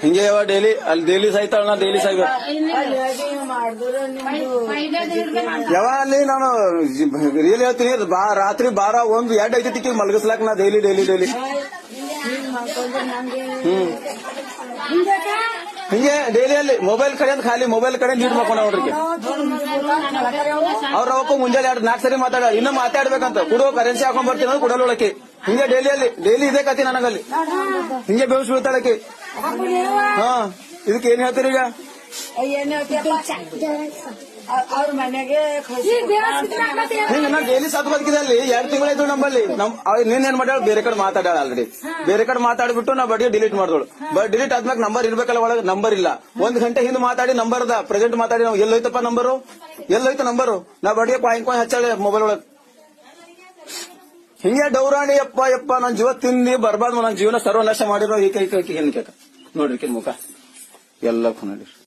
ಹಿಂಗೆ ಡೈಲಿ ಅಲ್ಲಿ ಡೈಲಿ ಸಾಯ್ತಾಳ ನಾ ಡೈಲಿ ಸಾಯ್ಬೇಕು ಯಾವ ಅಲ್ಲಿ ನಾನು ರಿಯಲ್ ಹೇಳ್ತೀನಿ ರಾತ್ರಿ 12, 1, 2 ಐತಿ ಮಲಗಿಸ್ಲಾಕ ನಾ ಡೈಲಿ ಡೈಲಿ ಡೈಲಿ ಹಿಂಗೆ ಡೈಲಿ ಅಲ್ಲಿ ಮೊಬೈಲ್ ಕಡೆ ಅಂತ ಖಾಲಿ ಮೊಬೈಲ್ ಕಡೆ ನೀಡ್ ಮಾಡ್ಕೊಂಡ ನೋಡ್ರಿ ಅವ್ರ ಅವಕ್ಕೂ ಮುಂಜಾನೆ 4 ಸರಿ ಮಾತಾಡ ಇನ್ನ ಮಾತಾಡ್ಬೇಕಂತ ಕೊಡೋ ಕರೆನ್ಸಿ ಹಾಕೊಂಡ್ ಬರ್ತೀನಿ ಅಂದ್ರೆ ಕೊಡಲೊಳಕ್ಕೆ ಹಿಂಗೆ ಡೈಲಿ ಇದೇ ಕತಿ ನನಗಲ್ಲಿ ಹಿಂಗೆ ಬೇವ್ಸ್ ಬೀಳ್ತಾಳಕ್ಕೆ ಹಾ ಇದಕ್ಕೆ ಏನ್ ಹೇಳ್ತೀರಿ ಈಗ ಅವ್ರ ಮನೆಗೆ ಹಿಂಗ ನಾ ಡೈಲಿ ಸತ್ ಬದುಕಿದೆ ಅಲ್ಲಿ 2 ತಿಂಗಳಾಯ್ತು ನಮ್ಮಲ್ಲಿ ನೀನ್ ಮಾಡ್ಯಾಳ ಬೇರೆ ಕಡೆ ಮಾತಾಡ್ಯಾಳ ಆಲ್ರೆಡಿ ಬೇರೆ ಕಡೆ ಮಾತಾಡ್ಬಿಟ್ಟು ನಾ ಬಡಿಗೆ ಡಿಲೀಟ್ ಮಾಡಿದಳು ಡಿಲೀಟ್ ಆದ್ಮೇಲೆ ನಂಬರ್ ಇರ್ಬೇಕಲ್ಲ ಒಳಗೆ ನಂಬರ್ ಇಲ್ಲ 1 ಗಂಟೆ ಹಿಂದೆ ಮಾತಾಡಿ ನಂಬರ್ ಅದ ಪ್ರೆಸೆಂಟ್ ಮಾತಾಡಿ ನಾವು ಎಲ್ಲೋಯ್ತಪ್ಪ ಎಲ್ಲೋಯ್ತು ನಂಬರು ನಾ ಬಡಿಗೆ ಪಾಯಿಂಟ್ ಹಚ್ಚಾಳೆ ಮೊಬೈಲ್ ಒಳಗೆ ಹಿಂಗೆ ಡೌರಾಣಿ ಯಪ್ಪ ನನ್ ಜೀವ ತಿಂದಿ ಬರ್ಬಾರ್ದು ನನ್ನ ಜೀವನ ಸರ್ವನಾಶ ಮಾಡಿರೋ ಏಕೈಕ ನೋಡ್ರಿ ಮುಖ ಎಲ್ಲ ನೋಡಿ